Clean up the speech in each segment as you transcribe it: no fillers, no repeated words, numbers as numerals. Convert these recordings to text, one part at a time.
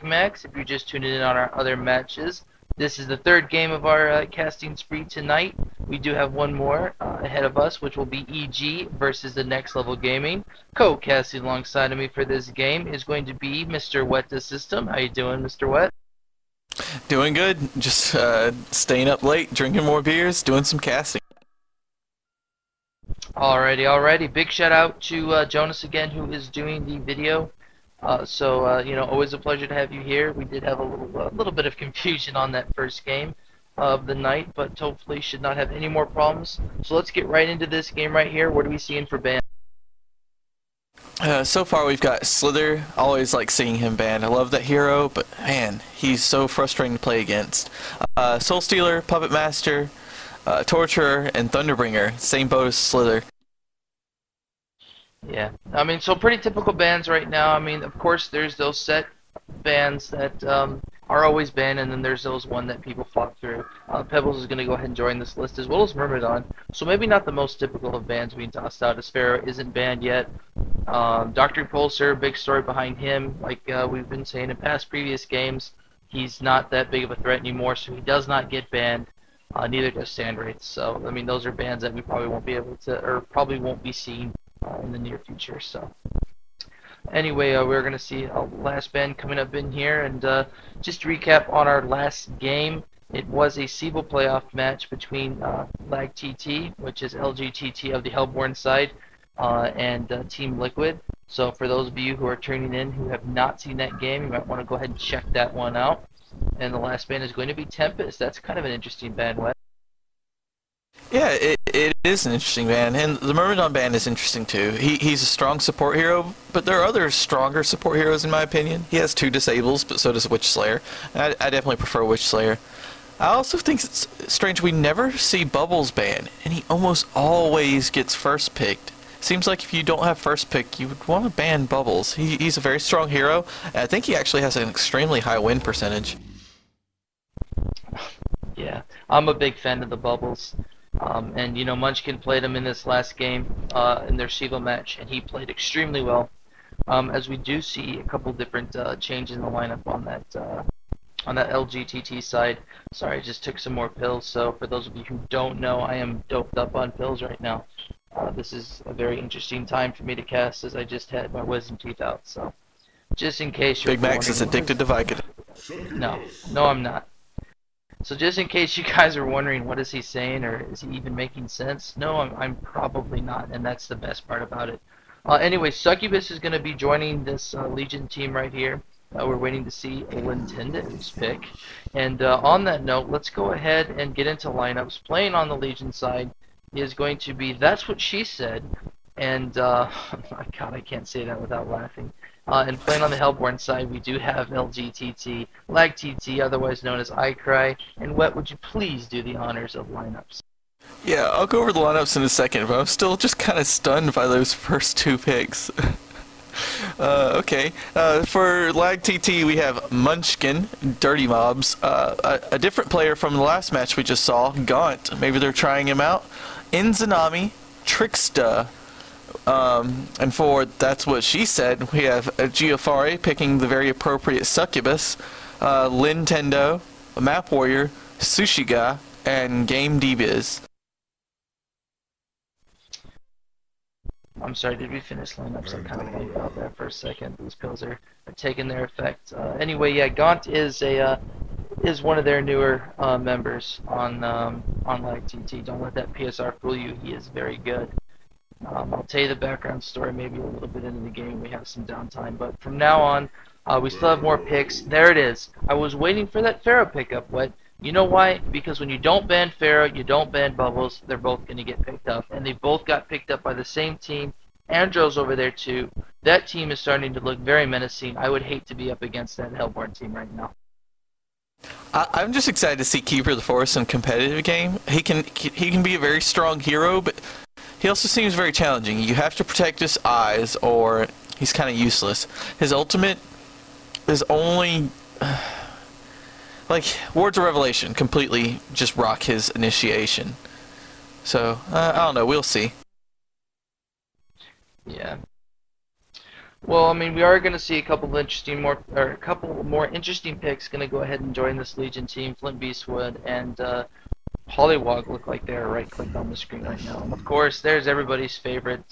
Max. If you're just tuning in on our other matches, this is the third game of our casting spree tonight. We do have one more ahead of us, which will be EG versus the Next Level Gaming. Co-casting alongside of me for this game is going to be Mr. Wet the System. How you doing, Mr. Wet? Doing good. Just staying up late, drinking more beers, doing some casting. Alrighty. Big shout out to Jonas again, who is doing the video. You know, always a pleasure to have you here. We did have a little bit of confusion on that first game of the night, but hopefully should not have any more problems. So let's get right into this game right here. What are we seeing for ban? So far we've got Slither. Always like seeing him banned. I love that hero, but man, he's so frustrating to play against. Soul Stealer, Puppet Master, Torturer, and Thunderbringer. Same boat as Slither. Yeah, I mean, so pretty typical bans right now. I mean, of course, there's those set bans that are always banned, and then there's those one that people fought through. Pebbles is going to go ahead and join this list, as well as Myrmidon. So maybe not the most typical of bans being tossed out, as Pharaoh isn't banned yet. Dr. Repulsor, big story behind him. Like we've been saying in past previous games, he's not that big of a threat anymore, so he does not get banned. Neither does Sandwraith. So, I mean, those are bans that we probably won't be able to, or probably won't be seeing in the near future. So anyway, we're going to see a last ban coming up in here, and just to recap on our last game, it was a Siebel playoff match between lGTT, which is lGTT of the Hellborn side, and Team Liquid. So for those of you who are tuning in who have not seen that game, you might want to go ahead and check that one out. And the last ban is going to be Tempest. That's kind of an interesting ban, Wes. Yeah, it is an interesting ban, and the Myrmidon ban is interesting too. He's a strong support hero, but there are other stronger support heroes in my opinion. He has 2 disables, but so does Witch Slayer. And I definitely prefer Witch Slayer. I also think it's strange we never see Bubbles ban, and he almost always gets first picked. Seems like if you don't have first pick, you would want to ban Bubbles. He's a very strong hero, and I think he actually has an extremely high win percentage. Yeah, I'm a big fan of the Bubbles. And you know, Munchkin played him in this last game in their Siebel match, and he played extremely well. As we do see a couple different changes in the lineup on that lGTT side. Sorry, I just took some more pills. So for those of you who don't know, I am doped up on pills right now. This is a very interesting time for me to cast, as I just had my wisdom teeth out. So just in case you're Big Max is addicted to Vicodin. No, I'm not. So just in case you guys are wondering what is he saying, or is he even making sense, no, I'm probably not, and that's the best part about it. Anyway, Succubus is going to be joining this Legion team right here. We're waiting to see Lintenden's pick. And on that note, let's go ahead and get into lineups. Playing on the Legion side is going to be That's What She Said, and God, I can't say that without laughing. And playing on the Hellborn side, we do have lGTT, lagTT, otherwise known as iCry. And Wet, would you please do the honors of lineups? Yeah, I'll go over the lineups in a second, but I'm still just kind of stunned by those first 2 picks. Okay, for lagTT we have Munchkin, Dirty Mobs, a different player from the last match we just saw, Gaunt, maybe they're trying him out, Inzanami, Tricksta. And for That's What She Said, we have Giafari picking the very appropriate Succubus, Nintendo, Map Warrior, Sushiga, and Game DBiz. I'm sorry, did we finish lineups? I kind of blanked out there for a second. These pills are taking their effect. Anyway, yeah, Gaunt is one of their newer members on lagTT. Don't let that PSR fool you. He is very good. I'll tell you the background story maybe a little bit into the game. We have some downtime, but from now on, we still have more picks. There it is. I was waiting for that Pharaoh pickup, Wet. You know why? Because when you don't ban Pharaoh, you don't ban Bubbles, they're both going to get picked up. And they both got picked up by the same team. Andro's over there too. That team is starting to look very menacing. I would hate to be up against that Hellborn team right now. I'm just excited to see Keeper of the Forest in a competitive game. He can be a very strong hero, but he also seems very challenging. You have to protect his eyes, or he's kind of useless. His ultimate is only like Words of Revelation, completely just rock his initiation. So I don't know. We'll see. Yeah. Well, I mean, we are going to see a couple more interesting picks going to go ahead and join this Legion team. Flint Beastwood and Pollywog look like they're right-clicked on the screen right now. And of course, there's everybody's favorite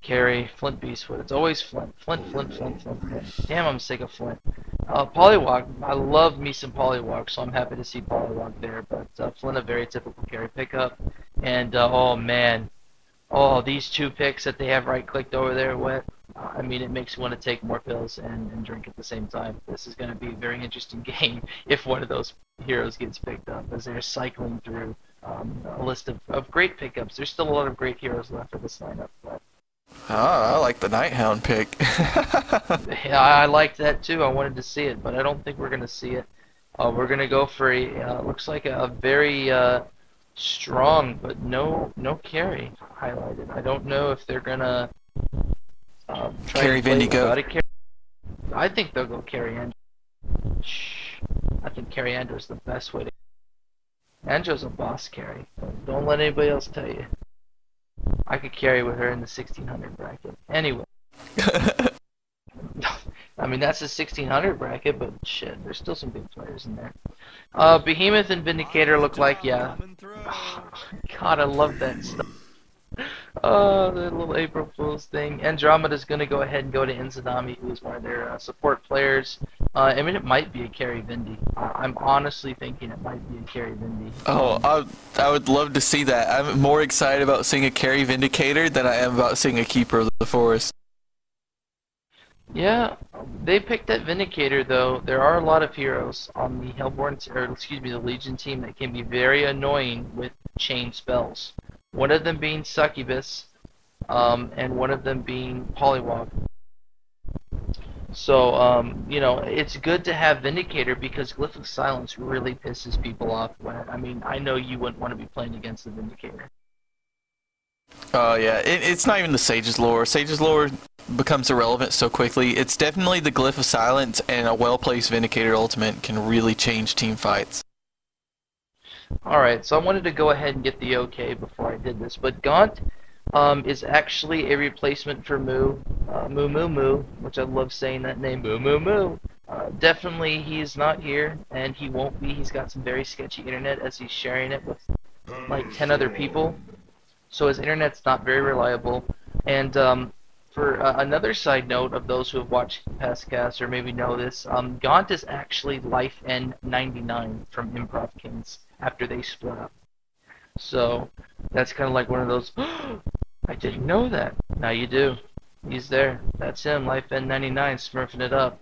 carry, Flint Beastwood. It's always Flint. Flint, Flint, Flint, Flint, Flint. Damn, I'm sick of Flint. Pollywog, I love me some Pollywog, so I'm happy to see Pollywog there. But Flint, a very typical carry pickup. And, oh man, oh, these two picks that they have right-clicked over there, what? I mean, it makes you want to take more pills and drink at the same time. This is going to be a very interesting game if one of those heroes gets picked up, as they're cycling through a list of great pickups. There's still a lot of great heroes left for this lineup. But I like the Nighthound pick. yeah, I liked that too. I wanted to see it, but I don't think we're going to see it. We're going to go for looks like a very strong, but no carry highlighted. I don't know if they're going to try Carry to play Vindigo. without a carry. I think they'll go carry Andrew. I think carry Andrew is the best way to. Andrew's a boss carry. Don't let anybody else tell you. I could carry with her in the 1600 bracket. Anyway. I mean, that's the 1600 bracket, but shit, there's still some good players in there. Behemoth and Vindicator look like, yeah. Oh, God, I love that stuff. Oh, the little April Fool's thing. Andromeda's going to go ahead and go to Inzadami, who is one of their support players. I mean, it might be a carry Vindy. I'm honestly thinking it might be a carry Vindy. Oh, I would love to see that. I'm more excited about seeing a carry Vindicator than I am about seeing a Keeper of the Forest. Yeah, they picked that Vindicator, though. There are a lot of heroes on the the Legion team that can be very annoying with chain spells. One of them being Succubus, and one of them being Pollywog. So, you know, it's good to have Vindicator because Glyph of Silence really pisses people off. I mean, I know you wouldn't want to be playing against the Vindicator. Oh yeah, it's not even the Sage's Lore. Sage's Lore becomes irrelevant so quickly. It's definitely the Glyph of Silence, and a well-placed Vindicator ultimate can really change team fights. Alright, so I wanted to go ahead and get the okay before I did this, but Gaunt is actually a replacement for Moo. Moo, which I love saying that name, Moo. Definitely he's not here, and he won't be. He's got some very sketchy internet as he's sharing it with like 10 other people. So his internet's not very reliable. And for another side note of those who have watched past casts or maybe know this, Gaunt is actually Life N99 from Improv Kings after they split up. So that's kind of like one of those, I didn't know that. Now you do. He's there. That's him, Life N99, smurfing it up.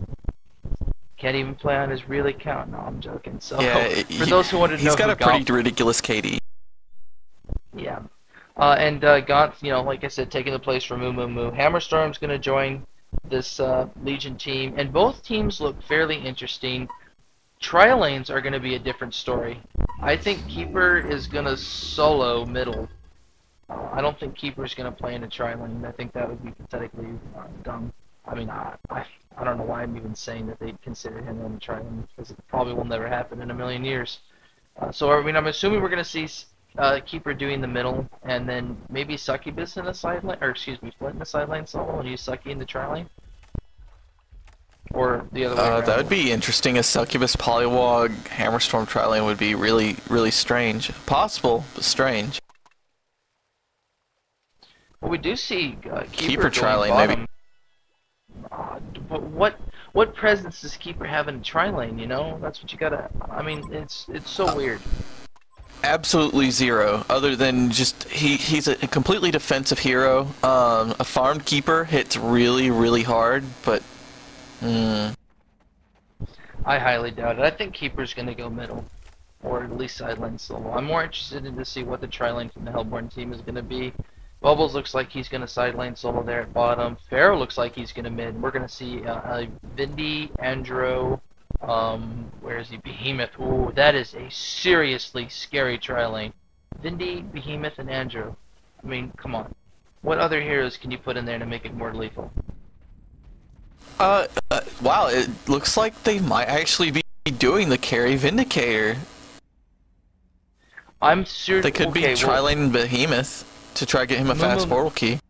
Can't even play on his real account. No, I'm joking. So yeah, for those who wanted to know, he's got a pretty ridiculous KD. Yeah. And Gaunt, you know, like I said, taking the place for Moo. Hammerstorm's going to join this Legion team, and both teams look fairly interesting. Tri-lanes are going to be a different story. I think Keeper is going to solo middle. I don't think Keeper's going to play in a tri-lane. I think that would be pathetically dumb. I mean, I don't know why I'm even saying that they'd consider him in a tri-lane, because it probably will never happen in a million years. So, I mean, I'm assuming we're going to see Keeper doing the middle, and then maybe Succubus in the side lane, or excuse me, Flint in the side lane solo, and use Sucky in the tri-lane? Or the other way around? That would be interesting. A Succubus Pollywog Hammerstorm tri-lane would be really, really strange. Possible, but strange. Well, we do see Keeper tri-lane, maybe. But what presence does Keeper have in a tri-lane, you know? That's what you gotta... I mean, it's so weird. Absolutely zero, other than just he's a completely defensive hero. A farmed Keeper hits really, really hard, but I highly doubt it. I think Keeper's gonna go middle, or at least side lane solo. I'm more interested in to see what the tri-lane from the Hellborn team is gonna be. Bubbles looks like he's gonna side lane solo there at bottom. Pharaoh looks like he's gonna mid. We're gonna see Vindy, Andro. Where is he? Behemoth. Ooh, that is a seriously scary tri-lane. Vindy, Behemoth, and Andrew. I mean, come on. What other heroes can you put in there to make it more lethal? Wow, it looks like they might actually be doing the carry Vindicator. I'm sure they could be tri-lane Behemoth to try to get him a fast portal key.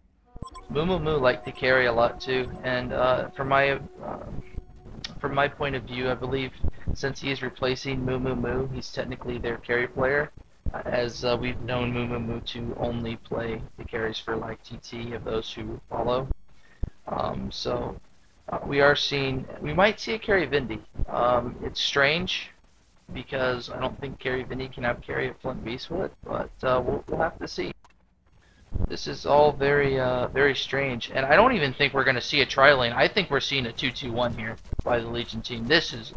Moo like to carry a lot too, and from my point of view, I believe since he is replacing Moo, he's technically their carry player, as we've known Moo to only play the carries for lGTT of those who follow. So we might see a carry Vindy. It's strange because I don't think carry Vindy can have carry a Flint Beastwood, but we'll have to see. This is all very very strange, and I don't even think we're going to see a tri-lane. I think we're seeing a 2-2-1 here by the Legion team. This is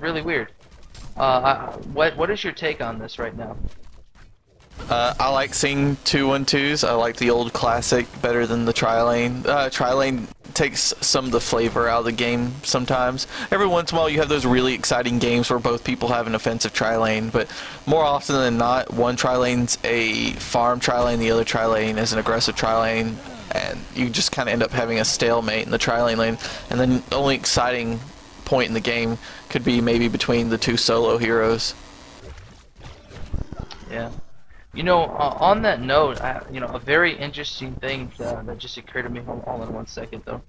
really weird. What is your take on this right now? I like seeing 2-1-2s. I like the old classic better than the tri-lane. Tri-lane takes some of the flavor out of the game sometimes. Every once in a while you have those really exciting games where both people have an offensive tri-lane, but more often than not, one tri-lane's a farm tri-lane, the other tri-lane is an aggressive tri-lane, and you just kind of end up having a stalemate in the tri-lane lane, and then the only exciting point in the game could be maybe between the two solo heroes. Yeah. You know, on that note, you know, a very interesting thing that just occurred to me. Hold on 1 second, though.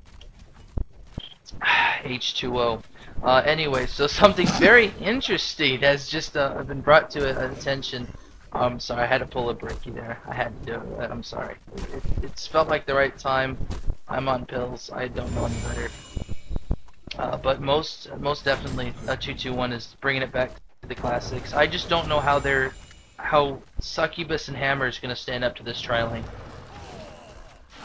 H2O. Anyway, so something very interesting has just been brought to attention. I'm sorry, I had to pull a breaky there. I had to do it. I'm sorry. It's felt like the right time. I'm on pills. I don't know any better. But most definitely, 2-2-1 is bringing it back to the classics. I just don't know how Succubus and Hammer is going to stand up to this tri-lane.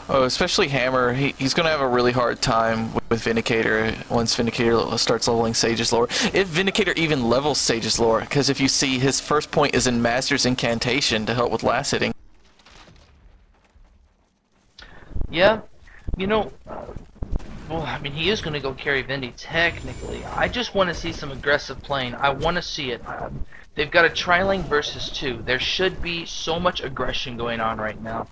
Oh, especially Hammer. He's going to have a really hard time with Vindicator once Vindicator starts leveling Sage's lore. If Vindicator even levels Sage's lore, because if you see, his first point is in Master's Incantation to help with last hitting. Yeah, you know, well, I mean, he is going to go carry Vindy, technically. I just want to see some aggressive playing. I want to see it. They've got a tri-lane versus 2. There should be so much aggression going on right now.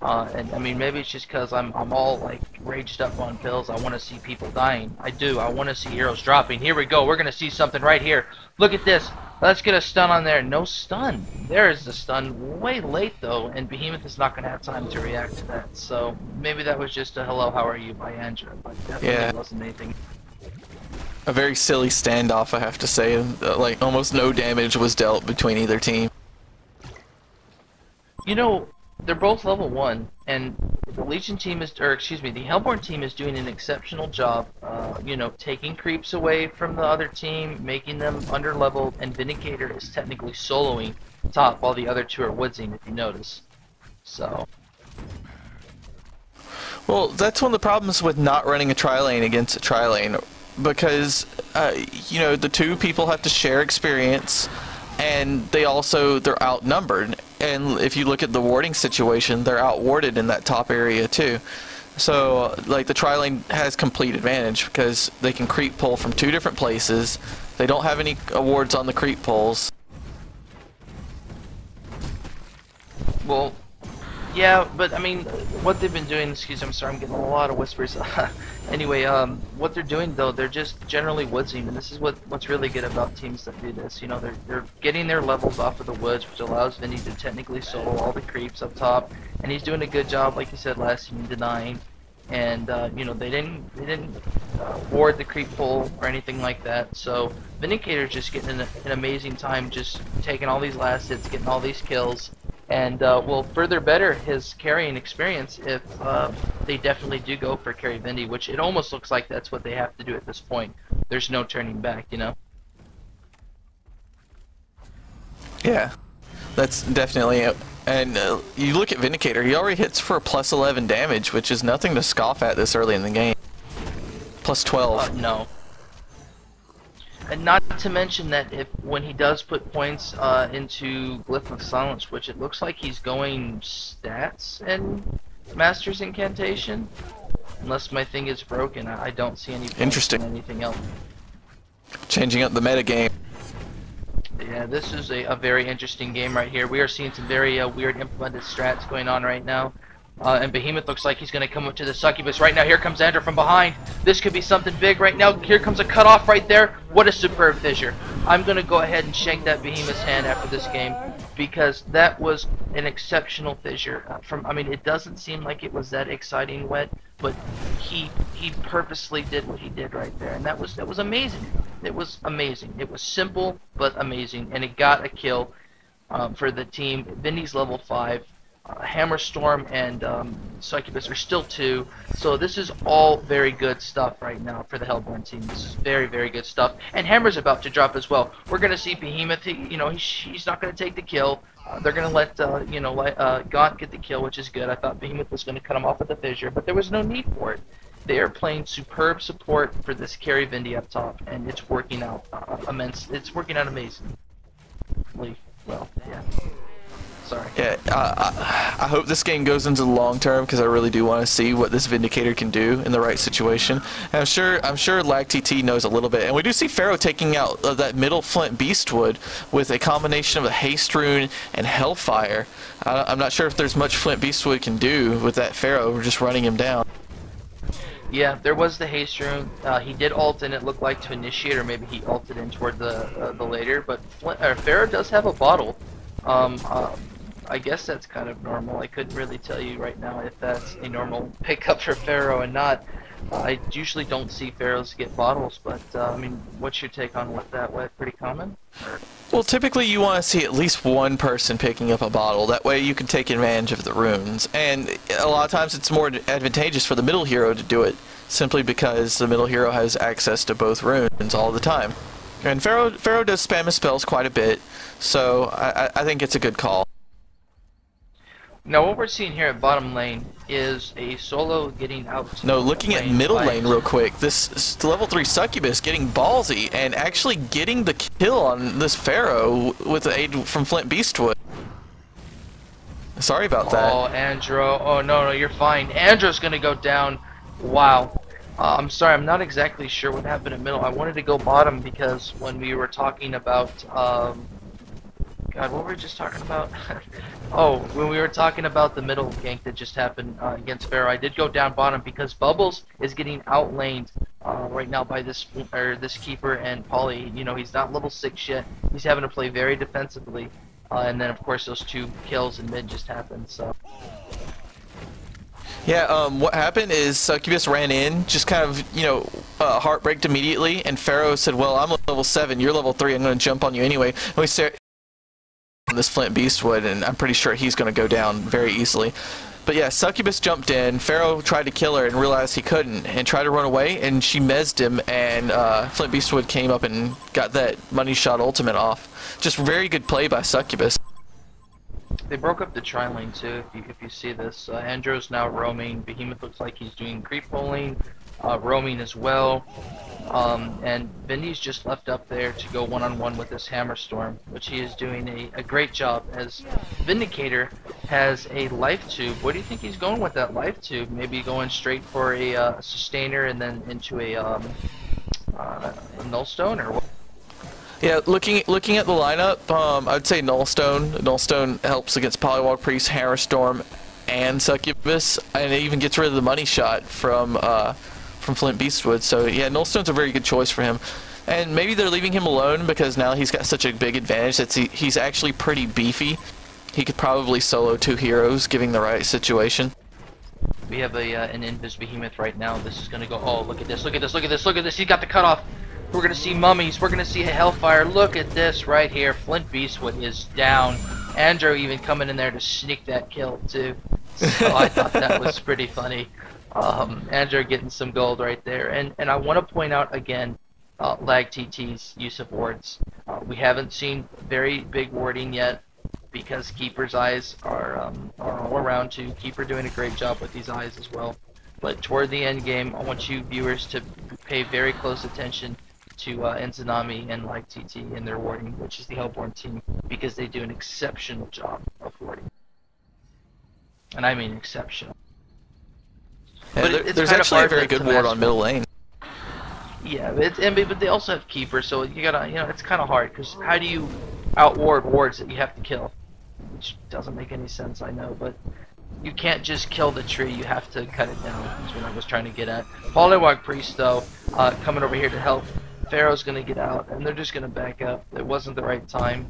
And I mean, maybe it's just because I'm all like raged up on pills. I want to see people dying. I do. I want to see heroes dropping. Here we go. We're going to see something right here. Look at this. Let's get a stun on there. No stun. There is the stun. Way late, though, and Behemoth is not going to have time to react to that. So maybe that was just a hello, how are you by Andrew. But definitely wasn't anything. A very silly standoff, I have to say. Like, almost no damage was dealt between either team. You know, they're both level 1, and the Legion team is, or excuse me, the Hellborn team is doing an exceptional job, you know, taking creeps away from the other team, making them under-leveled, and Vindicator is technically soloing top while the other two are woodsing, if you notice. So. Well, that's one of the problems with not running a tri-lane against a tri-lane, because, you know, the two people have to share experience, and they're outnumbered. And if you look at the warding situation, they're outwarded in that top area too. So, like, the tri-lane has complete advantage because they can creep pull from 2 different places. They don't have any awards on the creep pulls. Well, yeah, but I mean, what they've been doing, excuse me, I'm sorry, I'm getting a lot of whispers. Anyway, what they're doing though, they're just generally woodsing, and this is what's really good about teams that do this. You know, they're getting their levels off of the woods, which allows Vinny to technically solo all the creeps up top, and he's doing a good job, like you said last season, denying. And you know, they didn't ward the creep pull or anything like that. So Vindicator's just getting an amazing time, just taking all these last hits, getting all these kills. And will further better his carrying experience if they definitely do go for carry Vindy, which it almost looks like that's what they have to do at this point. There's no turning back, you know? Yeah, that's definitely it. And you look at Vindicator, he already hits for plus 11 damage, which is nothing to scoff at this early in the game. Plus 12. No. And not to mention that when he does put points into Glyph of Silence, which it looks like he's going stats and Master's Incantation, unless my thing is broken, I don't see any points in anything else. Changing up the meta game. Yeah, this is a very interesting game right here. We are seeing some very weird implemented strats going on right now. And Behemoth looks like he's going to come up to the Succubus right now. Here comes Andrew from behind. This could be something big right now. Here comes a cutoff right there. What a superb fissure. I'm going to go ahead and shank that Behemoth's hand after this game. because that was an exceptional fissure. I mean, it doesn't seem like it was that exciting wet, but he purposely did what he did right there, and that was amazing. It was amazing. It was simple but amazing, and it got a kill for the team. Vinny's level 5. Hammerstorm and Succubus are still 2, so this is all very good stuff right now for the Hellborn team. This is very, very good stuff. And Hammer's about to drop as well. We're going to see Behemoth, he's not going to take the kill. They're going to let, Gaunt get the kill, which is good. I thought Behemoth was going to cut him off with the fissure, but there was no need for it. They are playing superb support for this carry Vindy up top, and it's working out It's working out amazingly well, yeah. Sorry. Yeah, I hope this game goes into the long term because I really do want to see what this Vindicator can do in the right situation. And I'm sure lGTT knows a little bit. And we do see Pharaoh taking out that middle Flint Beastwood with a combination of a Haste Rune and Hellfire. I'm not sure if there's much Flint Beastwood can do with that Pharaoh just running him down. Yeah, there was the Haste Rune. He did ult in, it looked like, to initiate, or maybe he ulted in toward the later. But Pharaoh does have a bottle. I guess that's kind of normal. I couldn't really tell you right now if that's a normal pickup for Pharaoh and not. I usually don't see Pharaohs get bottles, but I mean, what's your take on that? Pretty common? Or? Well, typically you want to see at least one person picking up a bottle. That way you can take advantage of the runes. And a lot of times it's more advantageous for the middle hero to do it, simply because the middle hero has access to both runes all the time. And Pharaoh does spam his spells quite a bit, so I think it's a good call. Now what we're seeing here at bottom lane is a solo getting out. No, looking at middle lane real quick, this level 3 Succubus getting ballsy and actually getting the kill on this Pharaoh with the aid from Flint Beastwood. Sorry about that. Oh, Andro. Oh, no, you're fine. Andro's gonna go down. Wow. I'm sorry, I'm not exactly sure what happened at middle. I wanted to go bottom because when we were talking about, God, what were we just talking about? Oh, when we were talking about the middle gank that just happened against Pharaoh, I did go down bottom because Bubbles is getting outlaned right now by this keeper and Polly. You know, he's not level 6 yet. He's having to play very defensively, and then of course those 2 kills in mid just happened. So. Yeah, what happened is Succubus ran in, just kind of, heartbreaked immediately, and Pharaoh said, well, I'm level 7, you're level 3, I'm going to jump on you anyway. And we start on this Flint Beastwood, and I'm pretty sure he's going to go down very easily. But yeah, Succubus jumped in, Pharaoh tried to kill her and realized he couldn't, and tried to run away, and she mezzed him, and Flint Beastwood came up and got that money shot ultimate off. Just very good play by Succubus. They broke up the tri lane too, if you see this. Andro's now roaming, Behemoth looks like he's doing creep pulling, roaming as well. And Vindy's just left up there to go one-on-one with this Hammerstorm, which he is doing a great job, as Vindicator has a life tube. What do you think he's going with that life tube? Maybe going straight for a sustainer and then into a nullstone, or what? Yeah, looking at the lineup, I'd say Nullstone. Nullstone helps against Polywog Priest, Hammerstorm, and Succubus, and it even gets rid of the money shot from Flint Beastwood. So yeah, Nullstone's a very good choice for him. And maybe they're leaving him alone because now he's got such a big advantage that he's actually pretty beefy. He could probably solo 2 heroes, given the right situation. We have an Invis Behemoth right now. This is gonna go. Oh, look at this! Look at this! Look at this! Look at this! He got the cutoff. We're gonna see mummies. We're gonna see a Hellfire. Look at this right here. Flint Beastwood is down. Andrew even coming in there to sneak that kill too. So I thought that was pretty funny. Andrew getting some gold right there. And I want to point out again, lGTT's use of wards. We haven't seen very big warding yet because Keeper's eyes are all around too. Keeper doing a great job with these eyes as well. But toward the end game, I want you viewers to pay very close attention to Enzanami and lGTT in their warding, which is the Hellborn team, because they do an exceptional job of warding. And I mean exceptional. Yeah, but there's actually a very good ward on middle lane. Yeah, but they also have Keeper, so you gotta, it's kind of hard, because how do you outward wards that you have to kill? Which doesn't make any sense, I know, but you can't just kill the tree, you have to cut it down, is what I was trying to get at. Polywog Priest, though, coming over here to help. Pharaoh's gonna get out, and they're just gonna back up. It wasn't the right time.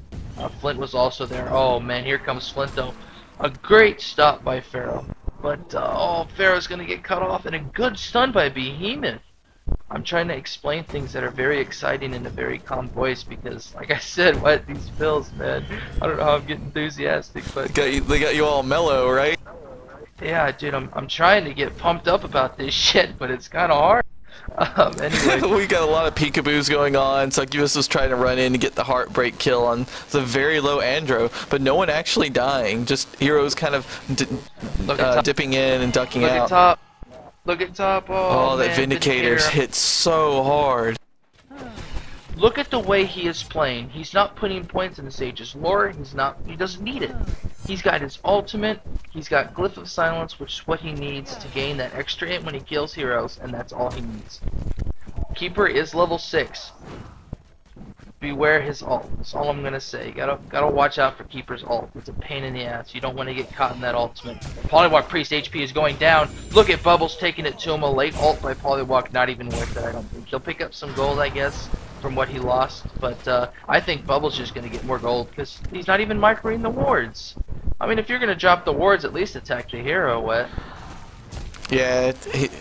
Flint was also there. Oh man, here comes Flint though. A great stop by Pharaoh. But, oh, Pharaoh's gonna get cut off, and a good stun by Behemoth. I'm trying to explain things that are very exciting in a very calm voice because, like I said, what these fills, man. I don't know how I'm getting enthusiastic, but They got you all mellow, right? yeah, dude, I'm trying to get pumped up about this shit, but it's kind of hard. Anyway, We got a lot of peekaboos going on. Succubus was trying to run in and get the heartbreak kill on the very low Andro, but no one actually dying. Just heroes kind of dipping in and ducking look out. at top. Look at top. Oh, that man, Vindicator's Vindicator. hit so hard. Look at the way he is playing. He's not putting points in the Sage's lore. He doesn't need it. He's got his ultimate. He's got Glyph of Silence, which is what he needs to gain that extra hit when he kills heroes, and that's all he needs. Keeper is level 6. Beware his ult. That's all I'm gonna say. Gotta watch out for Keeper's ult. It's a pain in the ass. You don't want to get caught in that ultimate. Polywalk Priest HP is going down. Look at Bubbles taking it to him. A late ult by Polywalk, not even worth it. I don't think he'll pick up some gold, I guess, from what he lost. But I think Bubbles just gonna get more gold because he's not even microing the wards. I mean, if you're gonna drop the wards, at least attack the hero. What? Yeah,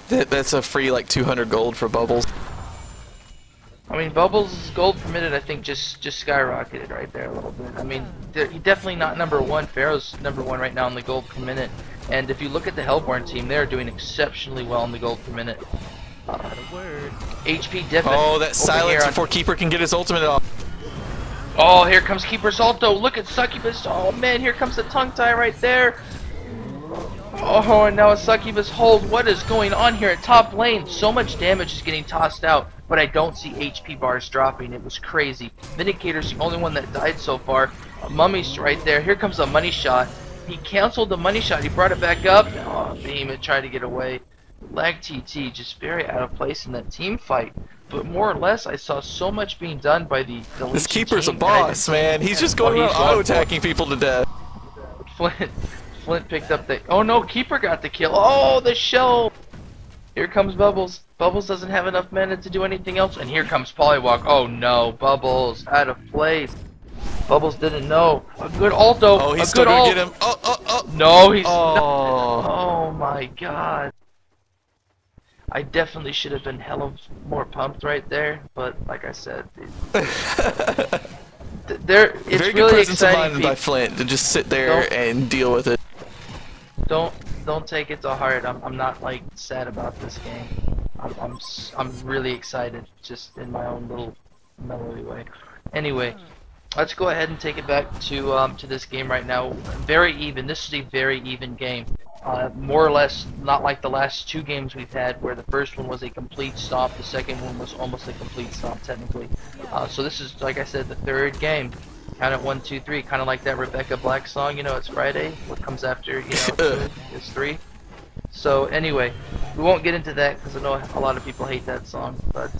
that's a free like 200 gold for Bubbles. I mean, Bubbles' gold per minute, I think, just skyrocketed right there a little bit. I mean, he's definitely not #1. Pharaoh's #1 right now in the gold per minute. And if you look at the Hellborn team, they're doing exceptionally well in the gold per minute. HP dipping. Oh, that over silence here on- before Keeper can get his ultimate off. Oh, here comes Keeper's ult though. Look at Succubus. Oh man, here comes the tongue tie right there. Oh, and now a Succubus hold. What is going on here at top lane? So much damage is getting tossed out, but I don't see HP bars dropping. It was crazy. Vindicator's the only one that died so far. Mummy's right there. Here comes a money shot. He canceled the money shot. He brought it back up. Oh, Behemoth tried to get away. lGTT just very out of place in that team fight. But more or less, I saw so much being done by the This Keeper's a team that I boss, man. He's just going Oh, around he's on auto-attacking people to death. Flint picked up the. Oh no, Keeper got the kill. Oh, the shell. Here comes Bubbles. Bubbles doesn't have enough mana to do anything else, and here comes Polywalk. Oh no, Bubbles out of place. Bubbles didn't know. A good ult though. Oh, he's a still good gonna ult. get him. Oh. No, he's Oh. not. Oh my god. I definitely should have been hella more pumped right there, but like I said, it's Very good really presence of exciting. mind by Flint to just sit there and deal with it. Don't take it to heart. I'm not like sad about this game. I'm really excited, just in my own little mellowy way. Anyway, let's go ahead and take it back to this game right now. Very even. This is a very even game. More or less not like the last 2 games we've had, where the first one was a complete stop, the second one was almost a complete stop technically. So this is, like I said, the 3rd game. Count it 1, 2, 3, kind of like that Rebecca Black song. You know, it's Friday. What comes after 2 is 3. So anyway, we won't get into that because I know a lot of people hate that song, but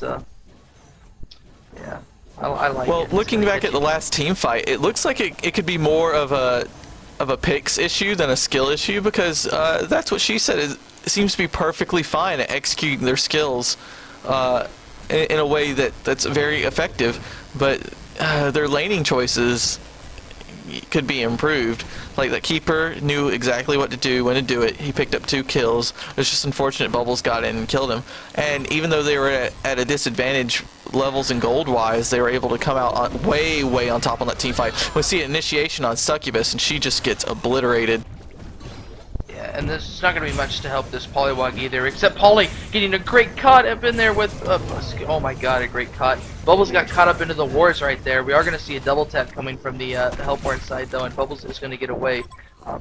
yeah, I like it. Well, looking back at the last team fight, it looks like it could be more of a picks issue than a skill issue, because that's what she said. It seems to be perfectly fine at executing their skills in a way that's very effective, but their laning choices could be improved. Like that Keeper knew exactly what to do, when to do it. He picked up 2 kills. It's just unfortunate Bubbles got in and killed him. And even though they were at a disadvantage levels and gold wise, they were able to come out way on top on that team fight. We see an initiation on Succubus and she just gets obliterated. Yeah, and there's not going to be much to help this Polywog either, except Polly getting a great cut up in there with, oh my god, a great cut. Bubbles got caught up into the wars right there. We are going to see a double tap coming from the Hellborn side though, and Bubbles is going to get away,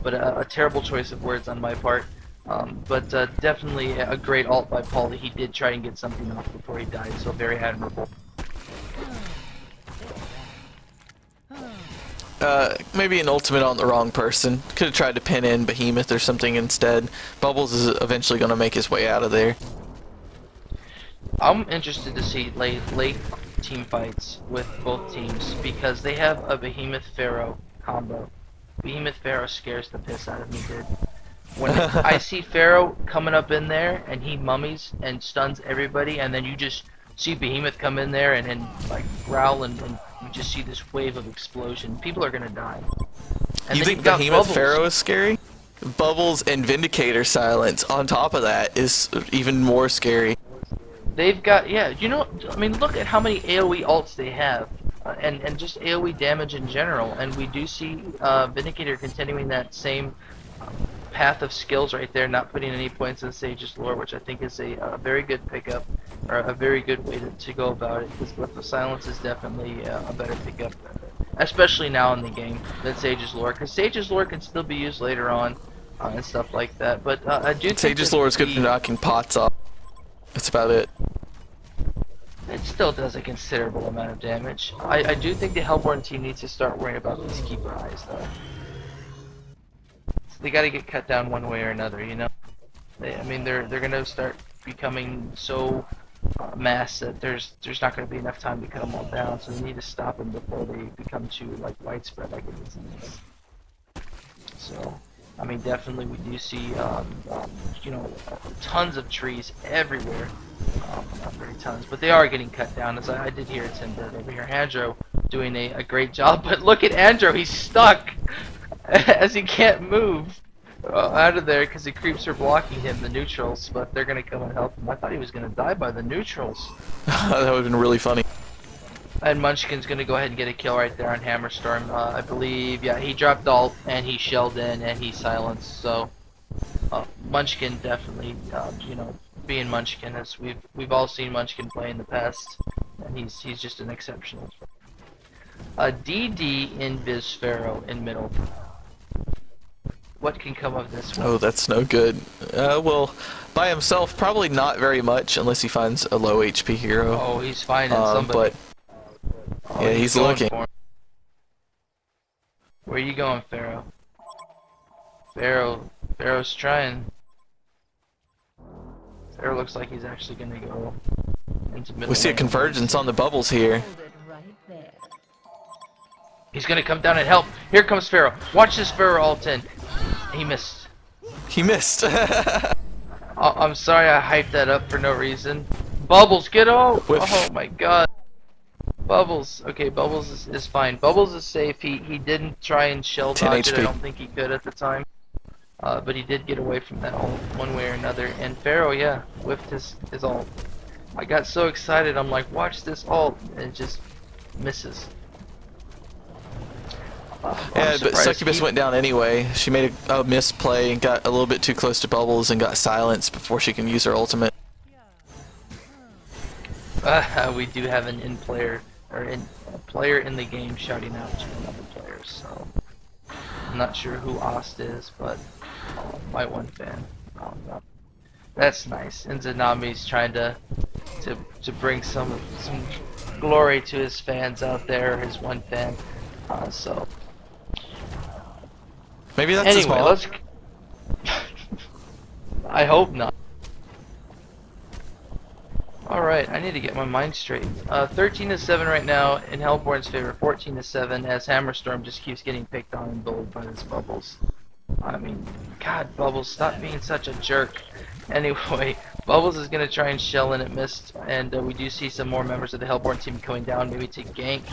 but a terrible choice of words on my part. But definitely a great ult by Polly. He did try and get something off before he died, so very admirable. Maybe an ultimate on the wrong person. Could have tried to pin in Behemoth or something instead. Bubbles is eventually going to make his way out of there. I'm interested to see late team fights with both teams because they have a Behemoth Pharaoh combo. Behemoth Pharaoh scares the piss out of me, dude. When I see Pharaoh coming up in there and he mummies and stuns everybody, and then you just see Behemoth come in there and like growl and you just see this wave of explosion. People are gonna die. And You then think you've got Behemoth Bubbles. Pharaoh is scary? Bubbles and Vindicator silence on top of that is even more scary. They've got, yeah, you know, I mean, look at how many AoE ults they have, and just AoE damage in general. And we do see Vindicator continuing that same path of skills right there, not putting any points in Sage's lore, which I think is a very good pickup, or a very good way to go about it. Because with the silence is definitely a better pickup, especially now in the game, than Sage's lore. Because Sage's lore can still be used later on and stuff like that. But I do think Sage's lore is good for knocking pots off. That's about it. It still does a considerable amount of damage. I do think the Hellborn team needs to start worrying about these keeper eyes, though. So they got to get cut down one way or another, you know. I mean, they're gonna start becoming so mass that there's not gonna be enough time to cut them all down. So they need to stop them before they become too like widespread like a disease. So. I mean, definitely we do see, you know, tons of trees everywhere. Not very tons, but they are getting cut down. As I did hear Tim Bird over here. Andro doing a great job, but look at Andro, he's stuck as he can't move out of there because the creeps are blocking him, the neutrals, but they're going to come and help him. I thought he was going to die by the neutrals. That would have been really funny. And Munchkin's gonna go ahead and get a kill right there on Hammerstorm. I believe, yeah, he dropped ult and he shelled in and he silenced. So Munchkin definitely, you know, being Munchkin, as we've all seen Munchkin play in the past, and he's just an exceptional. DD in Viz Pharaoh in middle. What can come of this one? Oh, that's no good. Well, by himself, probably not very much unless he finds a low HP hero. Oh, he's finding somebody. But yeah, he's looking. Where are you going, Pharaoh? Pharaoh's trying. Pharaoh looks like he's actually gonna go into middle. We see a convergence on the bubbles here. He's gonna come down and help. Here comes Pharaoh. Watch this Pharaoh ult in. He missed. He missed. I'm sorry I hyped that up for no reason. Bubbles, get out! Oh my god. Bubbles. Okay, Bubbles is fine. Bubbles is safe. He didn't try and shell dodge it. I don't think he could at the time. But he did get away from that ult one way or another. And Pharaoh, yeah, whiffed his ult. I got so excited. I'm like, watch this ult, and it just misses. Yeah, but Succubus went down anyway. She made a misplay and got a little bit too close to Bubbles and got silenced before she can use her ultimate. We do have an in-player, or a player in the game shouting out to another player, so I'm not sure who Ost is, but my one fan. That's nice. And Zanami's trying to bring some glory to his fans out there, his one fan. So maybe that's anyway, his mom. let's. I hope not. Alright, I need to get my mind straight. 13-7 right now in Hellborn's favor, 14-7 as Hammerstorm just keeps getting picked on and bullied by this Bubbles. I mean, God, Bubbles, stop being such a jerk. Anyway, Bubbles is going to try and shell and it missed, and we do see some more members of the Hellborn team going down, maybe to gank,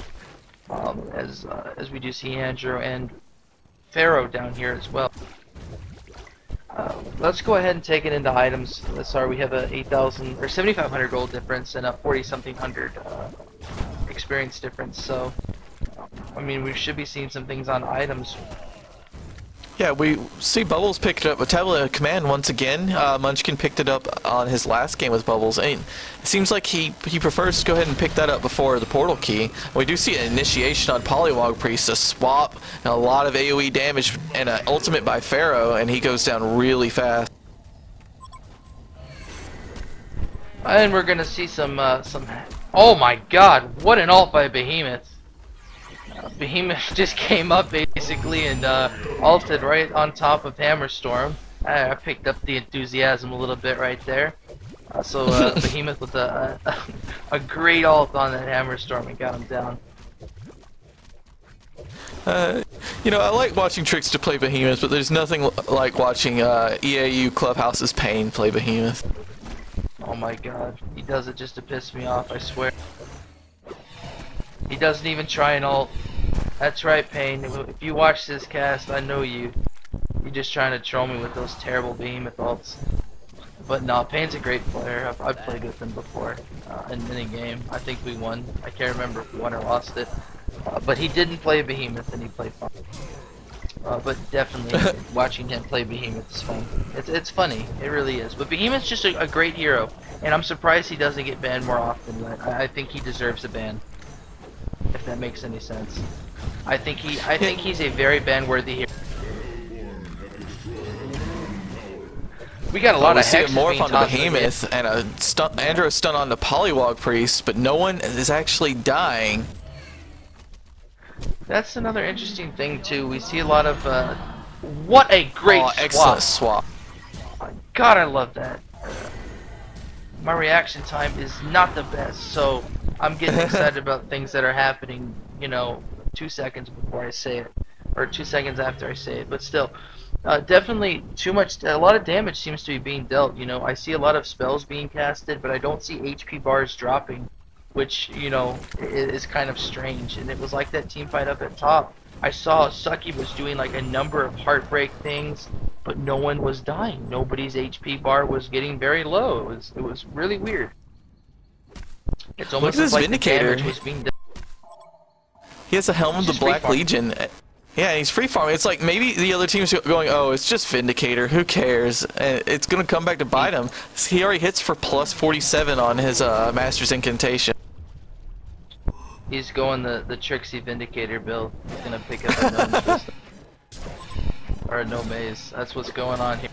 as we do see Andrew and Pharaoh down here as well. Let's go ahead and take it into items. Sorry, we have a 8,000 or 7,500 gold difference and a 40-something hundred experience difference. So, I mean, we should be seeing some things on items. Yeah, we see Bubbles picked up a tablet of command once again. Munchkin picked it up on his last game with Bubbles, and it seems like he prefers to go ahead and pick that up before the portal key. We do see an initiation on Polywog Priest, a swap, and a lot of AoE damage, and an ultimate by Pharaoh, and he goes down really fast. And we're gonna see some. Oh my God! What an ult by Behemoth! Behemoth just came up basically and ulted right on top of Hammerstorm. I picked up the enthusiasm a little bit right there. So Behemoth with a great ult on that Hammerstorm and got him down. You know, I like watching Tricks to play Behemoth, but there's nothing like watching EAU Clubhouse's Pain play Behemoth. Oh my God, he does it just to piss me off, I swear. He doesn't even try and ult. That's right, Payne. If you watch this cast, I know you. You're just trying to troll me with those terrible behemoth ults. But no, Payne's a great player. I've played with him before in a game. I think we won. I can't remember if we won or lost it. But he didn't play behemoth and he played fun. But definitely watching him play behemoth is fun. It's funny. It really is. But behemoth's just a great hero, and I'm surprised he doesn't get banned more often. I think he deserves a ban. If that makes any sense. I think he's a very ban-worthy hero. We got a lot of see a hexes morph being on the tossed behemoth and a Andro stun on the polywog priest, but no one is actually dying. That's another interesting thing too. We see a lot of what a great swap. Excellent swap. God, I love that. My reaction time is not the best, so I'm getting excited about things that are happening, you know, 2 seconds before I say it, or 2 seconds after I say it. But still, definitely too much. A lot of damage seems to be being dealt. You know, I see a lot of spells being casted, but I don't see HP bars dropping, which, you know, is kind of strange. And it was like that team fight up at top. I saw Sucky was doing like a number of heartbreak things, but no one was dying. Nobody's HP bar was getting very low. It was really weird. It's almost Look at this like Vindicator. the damage was being done. He has a helm of the Black Legion. Yeah, he's free farming. It's like maybe the other team's going, oh, it's just Vindicator. Who cares? And it's gonna come back to bite him. He already hits for plus 47 on his Master's Incantation. He's going the Trixie Vindicator build. He's gonna pick up a gnome system. Or a no maze. That's what's going on here.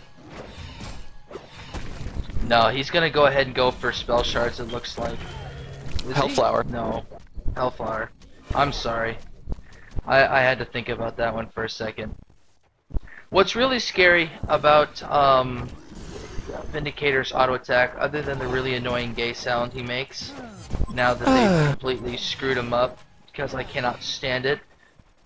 No, he's gonna go ahead and go for spell shards, it looks like. Hellflower. No. Hellflower. I'm sorry. I had to think about that one for a second. What's really scary about Vindicator's auto attack, other than the really annoying gay sound he makes, now that they've completely screwed him up, because I cannot stand it,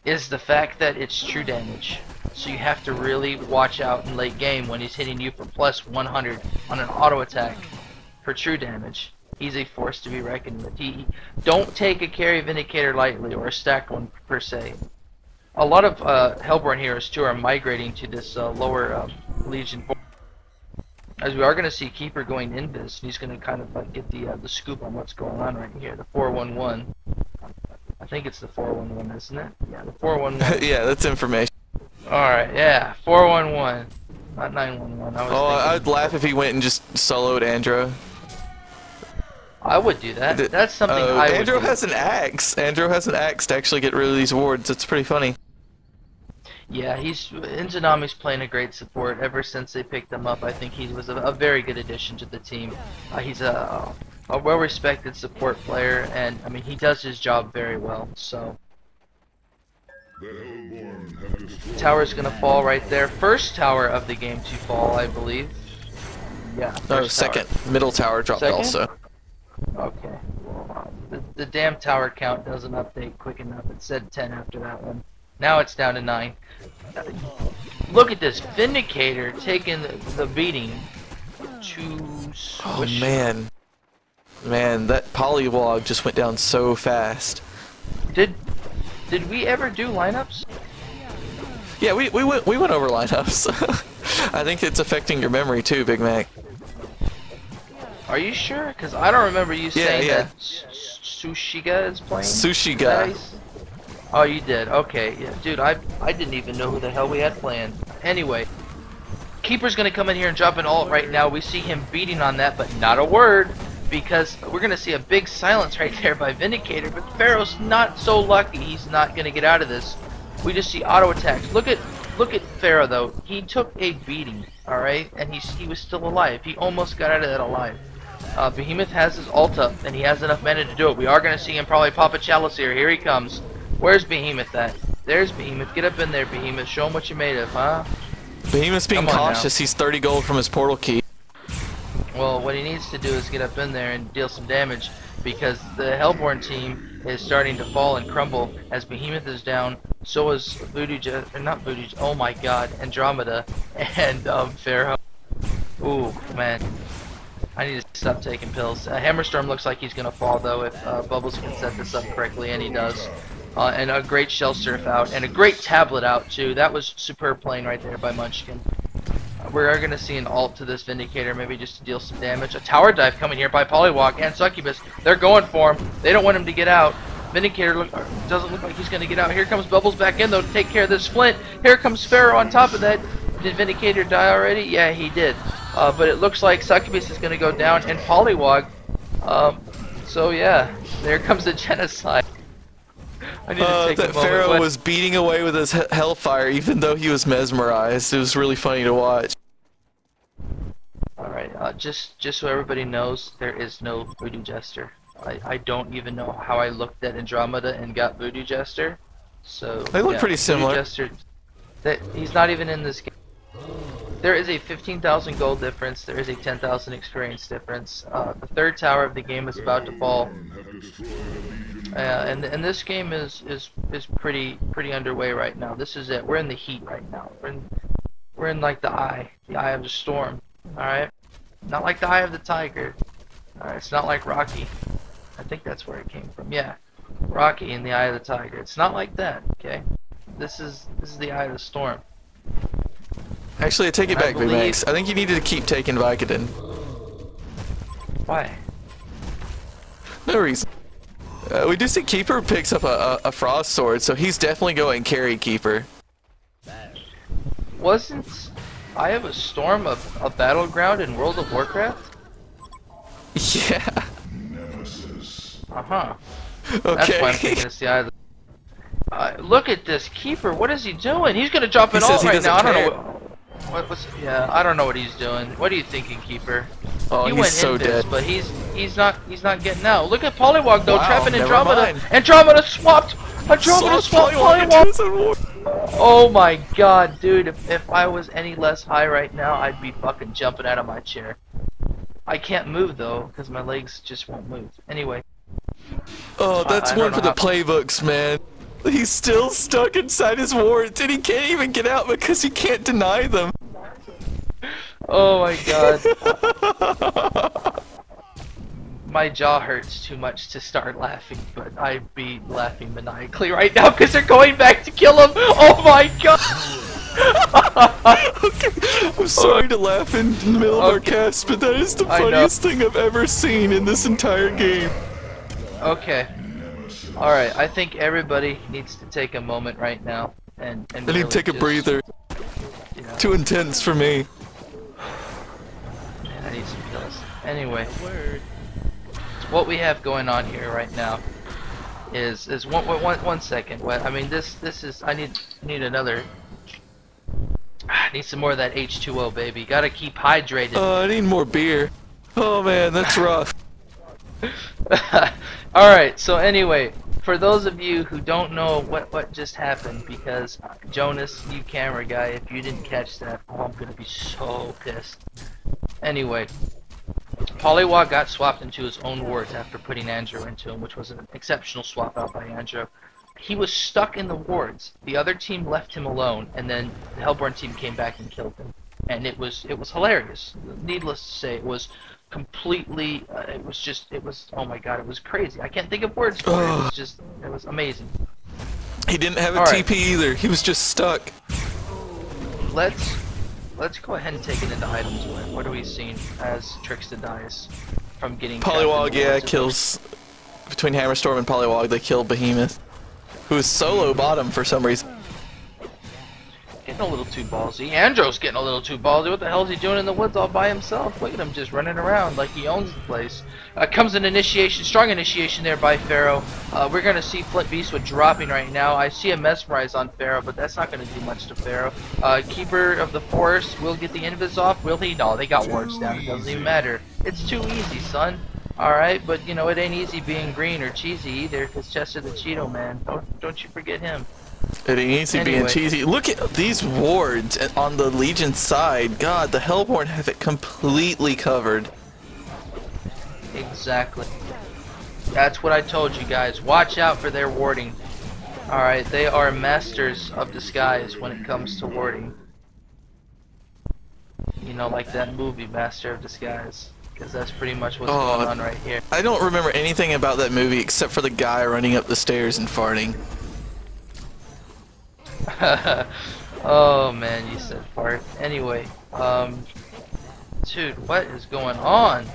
is the fact that it's true damage. So you have to really watch out in late game when he's hitting you for plus 100 on an auto attack for true damage. He's a force to be reckoned with. Don't take a carry Vindicator lightly, or a stacked one per se. A lot of Hellborn heroes too are migrating to this lower Legion, as we are going to see Keeper going invis, and he's going to kind of like get the scoop on what's going on right here. The 411. I think it's the 411, isn't it? Yeah, the 411. Yeah, that's information. All right, yeah, 411, not 911. I'd laugh if he went and just soloed Andro. I would do that. That's something I would do. Andro has an axe. Andro has an axe to actually get rid of these wards. It's pretty funny. Yeah, Inzanami's playing a great support ever since they picked him up. I think he was a very good addition to the team. He's a well-respected support player, and I mean he does his job very well. So tower's gonna fall right there. First tower of the game to fall, I believe. Yeah. Oh, second. Middle tower dropped also. Okay. Well, the damn tower count doesn't update quick enough. It said 10 after that one. Now it's down to 9. Look at this Vindicator taking the beating to swish. Oh man. Man, that polywog just went down so fast. Did we ever do lineups? Yeah, we went over lineups. I think it's affecting your memory too, Big Mac. Are you sure? Because I don't remember you saying that Sushiga is playing. Sushiga. Oh, you did. Okay, yeah, dude. I didn't even know who the hell we had playing. Anyway, Keeper's gonna come in here and drop an ult right now. We see him beating on that, but not a word, because we're gonna see a big silence right there by Vindicator. But Pharaoh's not so lucky. He's not gonna get out of this. We just see auto attacks. Look at Pharaoh though. He took a beating. All right, and he was still alive. He almost got out of that alive. Behemoth has his ult up, and he has enough mana to do it. We are going to see him probably pop a chalice here. Here he comes. Where's Behemoth at? There's Behemoth. Get up in there, Behemoth. Show him what you made of, huh? Behemoth's being cautious. He's 30 gold from his portal key. Well, what he needs to do is get up in there and deal some damage, because the Hellborn team is starting to fall and crumble as Behemoth is down. So is oh my god, Andromeda and Pharaoh. Ooh, man. I need to stop taking pills. Hammerstorm looks like he's gonna fall though if Bubbles can set this up correctly, and he does. And a great shell surf out, and a great tablet out too. That was superb playing right there by Munchkin. We are gonna see an ult to this Vindicator, maybe just to deal some damage. A tower dive coming here by Polywog and Succubus. They're going for him. They don't want him to get out. Vindicator doesn't look like he's gonna get out. Here comes Bubbles back in though to take care of this Flint. Here comes Pharaoh on top of that. Did Vindicator die already? Yeah, he did. But it looks like Succubus is gonna go down and Polywog. So yeah, there comes the genocide. I need to take that a moment. Pharaoh was beating away with his hellfire even though he was mesmerized. It was really funny to watch. Alright, just so everybody knows, there is no Voodoo Jester. I don't even know how I looked at Andromeda and got Voodoo Jester. So They look pretty similar. Voodoo Jester, he's not even in this game. There is a 15,000 gold difference. There is a 10,000 experience difference. The third tower of the game is about to fall. And this game is pretty underway right now. This is it. We're in the heat right now. We're in like the eye of the storm. All right, not like the eye of the tiger. All right, it's not like Rocky. I think that's where it came from. Yeah, Rocky in the eye of the tiger. It's not like that. Okay, this is the eye of the storm. Actually, I take it back, Max. I think you needed to keep taking Vicodin. Why? No reason. We do see Keeper picks up a Frost Sword, so he's definitely going carry Keeper. Wasn't Eye of a Storm a battleground in World of Warcraft? Yeah. Uh-huh. Okay. That's why I'm thinking it's the Eye of the... look at this Keeper. What is he doing? He's gonna drop an ult right now. I don't know I don't know what he's doing. What are you thinking, Keeper? Oh, he he's went so dead. But he's not getting out. Look at Polywog though, Wow, trapping never Andromeda. mind. Andromeda swapped. Andromeda swapped Polywog. Oh my god, dude! If I was any less high right now, I'd be fucking jumping out of my chair. I can't move though, because my legs just won't move. Anyway. Oh, that's one for the playbooks, man. He's still stuck inside his wards, and he can't even get out because he can't deny them. Oh my god. My jaw hurts too much to start laughing, but I'd be laughing maniacally right now because they're going back to kill him. Oh my god. Okay. I'm sorry to laugh in the middle of our cast, but that is the funniest thing I've ever seen in this entire game. Okay. Alright, I think everybody needs to take a moment right now and I need to take a breather. Yeah. Too intense for me. Man, I need some pills. Anyway, what we have going on here right now is one second. I mean, this is I need another. I need some more of that H2O, baby. Gotta keep hydrated. I need more beer. Oh man, that's rough. Alright, so anyway, for those of you who don't know what just happened, because Jonas, you camera guy, if you didn't catch that, oh, I'm gonna be so pissed. Anyway, Polywog got swapped into his own wards after putting Andrew into him, which was an exceptional swap out by Andrew. He was stuck in the wards. The other team left him alone, and then the Hellborn team came back and killed him. And it was hilarious. Needless to say, it was completely, it was, oh my god, it was crazy. I can't think of words for it. It was amazing. He didn't have a TP either. He was just stuck. Let's go ahead and take it into items. What are we seeing as Trickster dies from getting Polywog? Yeah, kills between Hammerstorm and Polywog. They killed Behemoth, who is solo bottom for some reason. Getting a little too ballsy. Andrew's getting a little too ballsy. What the hell is he doing in the woods all by himself? Look at him just running around like he owns the place. Comes an initiation, strong initiation there by Pharaoh. We're going to see Flint Beastwood dropping right now. I see a mesmerize on Pharaoh, but that's not going to do much to Pharaoh. Keeper of the Forest will get the invis off. Will he? No, they got wards down. It doesn't even matter. It's too easy, son. Alright, but you know, it ain't easy being green or cheesy either, because Chester the Cheeto man. Don't you forget him. It ain't easy being cheesy. Look at these wards on the Legion side. God, the Hellborn have it completely covered. Exactly. That's what I told you guys. Watch out for their warding. Alright, they are masters of disguise when it comes to warding. You know, like that movie, Master of Disguise. because that's pretty much what's going on right here. I don't remember anything about that movie except for the guy running up the stairs and farting. Oh man, you said fart. Anyway, dude, what is going on?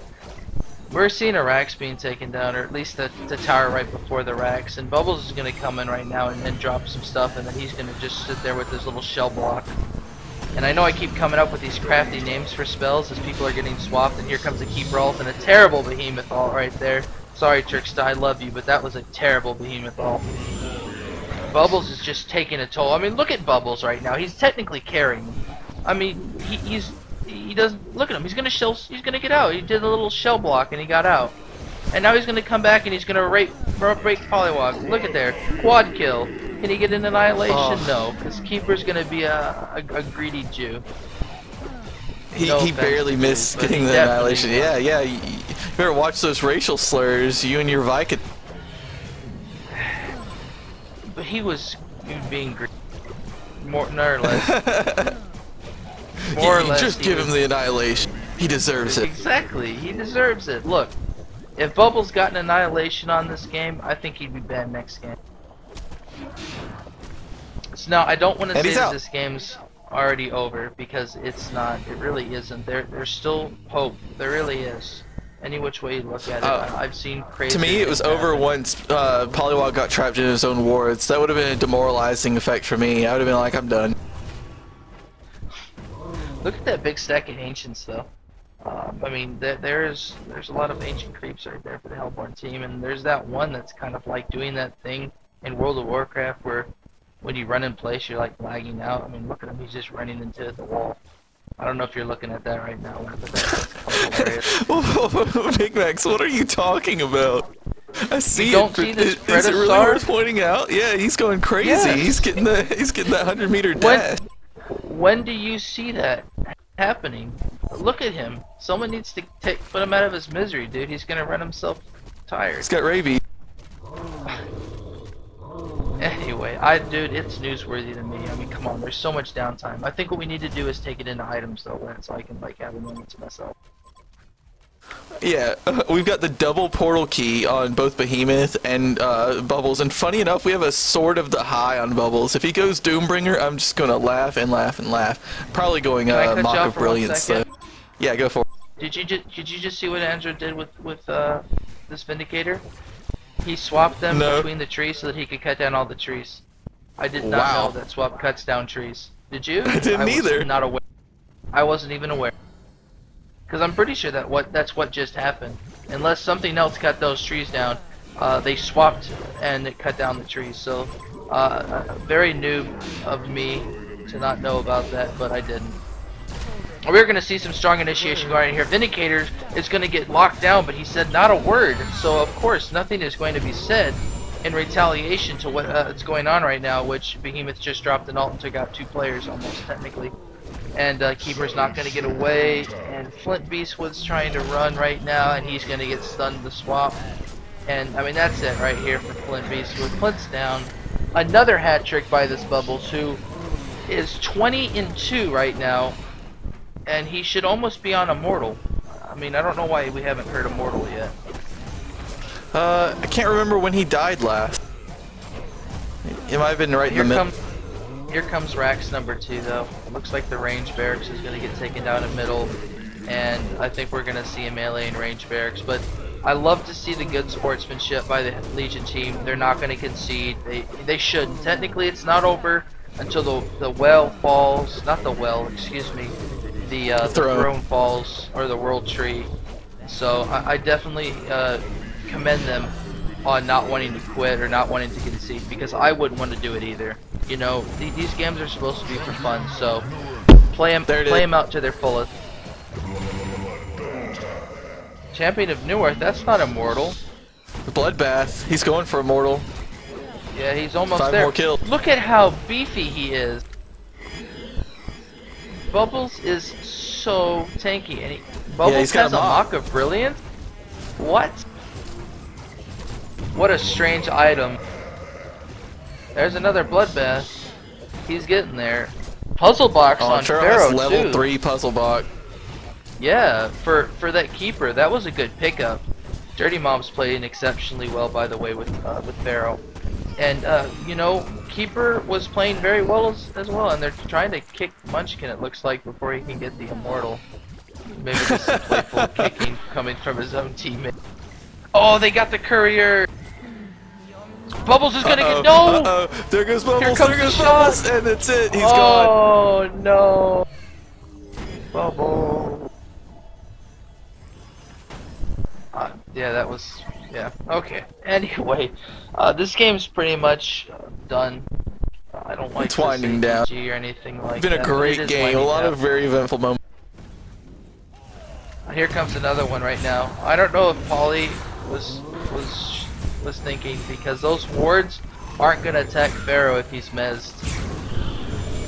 We're seeing a racks being taken down, or at least the tower right before the racks, and Bubbles is going to come in right now and drop some stuff, and then he's going to just sit there with his little shell block. And I know I keep coming up with these crafty names for spells as people are getting swapped, and here comes a Keeper Ult and a terrible Behemoth Ult right there. Sorry, Tricksta, I love you, but that was a terrible Behemoth Ult. Bubbles is just taking a toll. I mean, look at Bubbles right now. He's technically carrying. I mean, he doesn't look at him. He's gonna get out. He did a little shell block and he got out. And now he's gonna come back and he's gonna break Polywog. Look at there, quad kill. Can he get an annihilation? No, because Keeper's gonna be a greedy Jew. He barely missed getting the annihilation. Yeah, yeah. You better watch those racial slurs. You and your Viking. But he was being greedy, more or less. More or less, just give him the annihilation. He deserves it. Exactly, he deserves it. Look, if Bubbles got an annihilation on this game, I think he'd be banned next game. So now, I don't want to say that this game's already over, because it's not. It really isn't. There's still hope. There really is. Any which way you look at it, I've seen crazy. To me, it was over once Polywog got trapped in his own wards. That would have been a demoralizing effect for me. I would have been like, I'm done. Look at that big stack of ancients, though. I mean, there's a lot of ancient creeps right there for the Hellborn team, and there's that one that's kind of like doing that thing in World of Warcraft where when you run in place, you're like lagging out. I mean, look at him; he's just running into the wall. I don't know if you're looking at that right now, but that's hilarious. Big Max, what are you talking about? I see you don't see this is it really worth pointing out? Yeah, he's going crazy. Yes. He's getting that 100-meter dash. When do you see that happening? Look at him. Someone needs to put him out of his misery, dude. He's gonna run himself tired. He's got rabies. Anyway, dude, it's newsworthy to me. I mean, come on, there's so much downtime. I think what we need to do is take it into items, though, so I can like have a moment to myself. Yeah, we've got the double portal key on both Behemoth and Bubbles, and funny enough, we have a Sword of the High on Bubbles. If he goes Doombringer, I'm just gonna laugh and laugh and laugh. Probably going Mock of Brilliance, though. Yeah, go for it. Did you just see what Andrew did with this Vindicator? He swapped them between the trees so that he could cut down all the trees. I did not know that swap cuts down trees. Did you? I didn't either. Not aware. I wasn't even aware. Because I'm pretty sure that's what just happened. Unless something else cut those trees down, they swapped and it cut down the trees. So, very noob of me to not know about that, but I didn't. We're going to see some strong initiation going on here. Vindicator is going to get locked down, but he said not a word. So, of course, nothing is going to be said in retaliation to what's going on right now, which Behemoth just dropped an ult and took out 2 players almost, technically. And Keeper's not going to get away, and Flint Beastwood's trying to run right now, and he's going to get stunned to swap. And, I mean, that's it right here for Flint Beastwood. Flint's down. Another hat trick by this Bubbles, who is 20-2 right now, and he should almost be on Immortal. I mean, I don't know why we haven't heard Immortal yet. I can't remember when he died last. It might have been right in the middle. Here comes Rax number 2, though. It looks like the range barracks is going to get taken down in middle, and I think we're going to see a melee and range barracks. But I love to see the good sportsmanship by the Legion team. They're not going to concede. They shouldn't. Technically, it's not over until the well falls. Not the well, excuse me. The throne falls, or the world tree. So I definitely commend them on not wanting to quit or not wanting to concede, because I wouldn't want to do it either. You know, these games are supposed to be for fun, so play them out to their fullest. Champion of Newarth, that's not Immortal. Bloodbath, he's going for Immortal. Yeah, he's almost 5 there. more kills. Look at how beefy he is. Bubbles is so tanky, and Bubbles has a Mock of Brilliance? What? What a strange item. There's another Bloodbath. He's getting there. Puzzle box on Pharaoh, level too. 3 puzzle box. Yeah, for that keeper, that was a good pickup. Dirty Mom's playing exceptionally well, by the way, with Pharaoh. And, you know, Keeper was playing very well as well, and they're trying to kick Munchkin, it looks like, before he can get the Immortal. Maybe just some playful kicking coming from his own teammate. Oh, they got the Courier! Bubbles is gonna get... No! Uh-oh, there goes Bubbles, Here there goes comes the Bubbles, shot. and that's it, he's gone. Oh, no! Bubbles. Yeah, that was... Yeah, okay. Anyway, this game's pretty much done. I don't like It's winding down. or anything like It's been that, a great game, a lot of very eventful moments. Here comes another one right now. I don't know if Polly was thinking, because those wards aren't gonna attack Pharaoh if he's mezzed.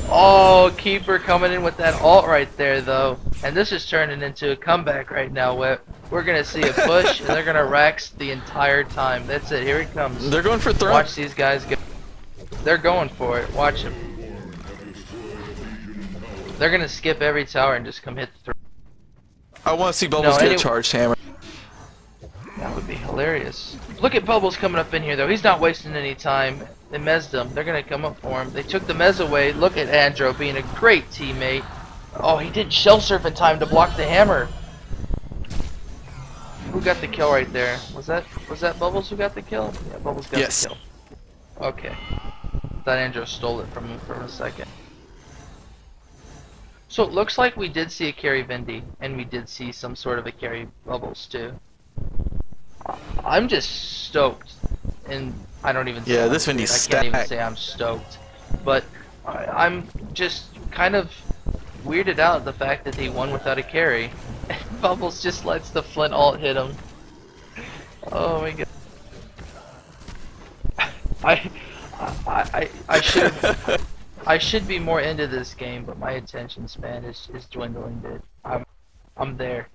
Oh, Keeper coming in with that ult right there though, and this is turning into a comeback right now. We're gonna see a push, and they're gonna Rax the entire time. That's it. Here he comes. They're going for throne. Watch these guys go. They're going for it. Watch them. They're gonna skip every tower and just come hit the throne. I want to see Bubbles get a charged hammer. That would be hilarious. Look at Bubbles coming up in here though. He's not wasting any time. They mezzed him. They're gonna come up for him. They took the mez away. Look at Andro being a great teammate. Oh, he didn't shell surf in time to block the hammer. Who got the kill right there? Was that Bubbles who got the kill? Yeah, Bubbles got the kill. Okay. Thought Andro stole it from him for a second. So it looks like we did see a carry Vindy, and we did see some sort of a carry Bubbles too. I'm just stoked, and I don't even. Yeah, this Vindy's stacked. I can't even say I'm stoked, but I'm just kind of weirded out at the fact that he won without a carry. Bubbles just lets the Flint ult hit him. Oh my god. I should be more into this game, but my attention span is dwindling, dude. I'm there.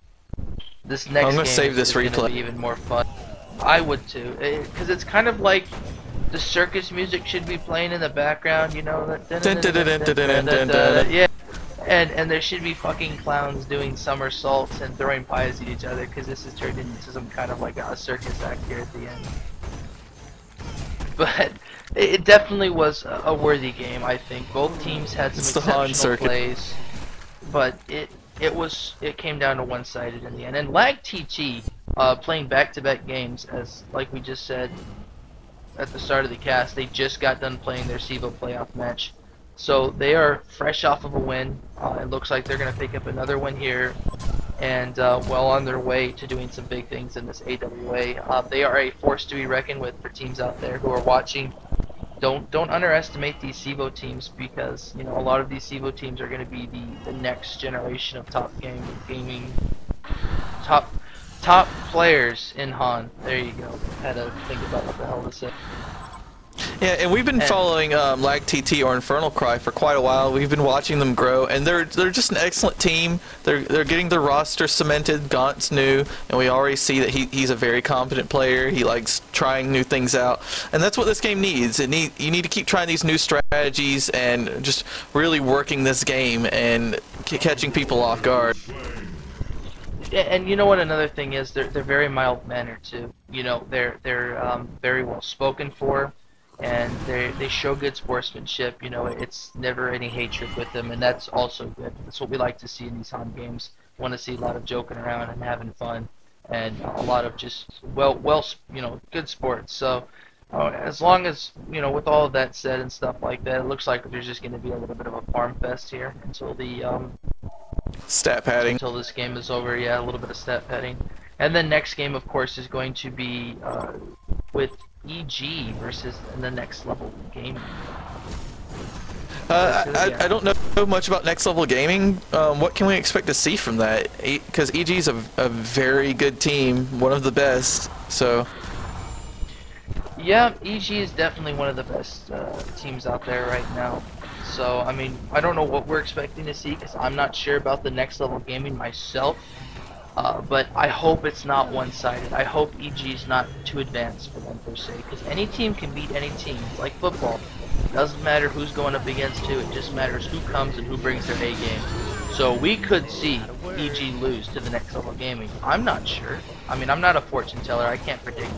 This next I'm gonna game save this is replay. gonna be even more fun. I would too, because it's kind of like the circus music should be playing in the background, you know that. Yeah. And there should be fucking clowns doing somersaults and throwing pies at each other, because this has turned into some kind of like a circus act here at the end. It definitely was a worthy game, I think. Both teams had some exceptional plays, but it came down to one-sided in the end. And lGTT playing back-to-back games, as like we just said at the start of the cast, they just got done playing their SIVO playoff match, so they are fresh off of a win. It looks like they're going to pick up another win here, and well on their way to doing some big things in this AWA. They are a force to be reckoned with for teams out there who are watching. Don't underestimate these SIVO teams, because you know a lot of these SIVO teams are going to be the next generation of top gaming top players in HoN. There you go. Had to think about what the hell to say. Yeah, and we've been following lGTT or Infernal Cry for quite a while. We've been watching them grow, and they're just an excellent team. They're getting their roster cemented. Gaunt's new, and we already see that he's a very competent player. He likes trying new things out, and that's what this game needs. You need to keep trying these new strategies and just really working this game and catching people off guard. And you know what? Another thing is they're very mild mannered too. You know they're very well spoken for. And they show good sportsmanship. You know, it's never any hatred with them, and that's also good. That's what we like to see in these HoN games. Want to see a lot of joking around and having fun, and a lot of just good sports. So as long as with all of that said and stuff like that, it looks like there's just going to be a little bit of a farm fest here until the stat padding. Until this game is over. Yeah, a little bit of stat padding, and then next game, of course, is going to be with EG versus the next level gaming. I don't know much about next level gaming. What can we expect to see from that? Because EG is a very good team, one of the best. So yeah, EG is definitely one of the best teams out there right now. So I mean, I don't know what we're expecting to see, because I'm not sure about the next level gaming myself. But I hope it's not one-sided. I hope EG's not too advanced for them per se, because any team can beat any team. It's like football. It doesn't matter who's going up against who, it just matters who comes and who brings their A game. So we could see EG lose to the next level gaming? I'm not sure. I mean, I'm not a fortune teller. I can't predict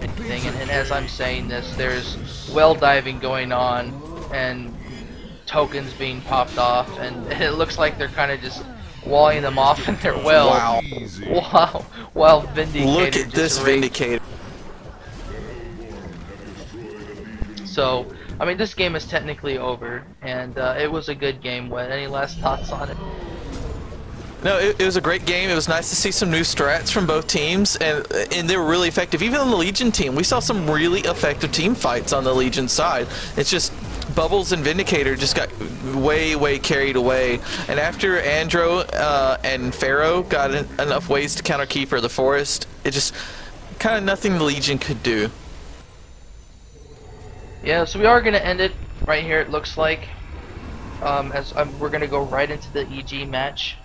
anything. And as I'm saying this, there's well diving going on and tokens being popped off, and it looks like they're kind of just walling them off in their well. Wow. Wow. While Vindicator Look at this just Vindicator. So, I mean, this game is technically over, and it was a good game. What? Any last thoughts on it? No, it was a great game. It was nice to see some new strats from both teams, and they were really effective. Even on the Legion team, we saw some really effective team fights on the Legion side. It's just Bubbles and Vindicator just got way carried away. And after Andro and Pharaoh got enough ways to counter Keeper the Forest, it just kind of nothing the Legion could do. Yeah, so we are going to end it right here, it looks like. We're going to go right into the EG match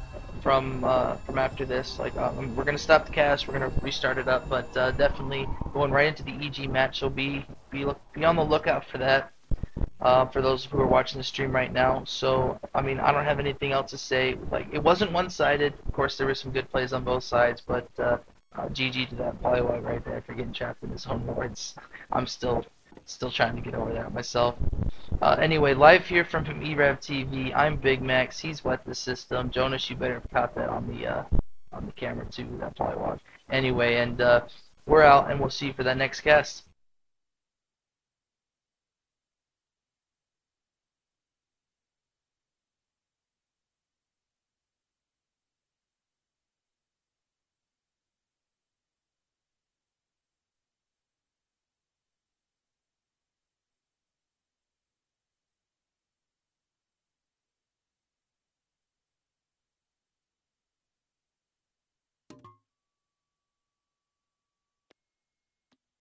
from after this. Like, we're going to stop the cast, we're going to restart it up, but definitely going right into the EG match, so be on the lookout for that. For those who are watching the stream right now. So, I mean, I don't have anything else to say. Like, it wasn't one-sided. Of course, there were some good plays on both sides, but GG to that Polywog right there for getting trapped in his own wards. I'm still trying to get over that myself. Anyway, live here from e-rev TV. I'm Big Max. He's Wet the System. Jonas, you better caught that on the camera too. That Polywog. Anyway, and we're out, and we'll see you for that next cast.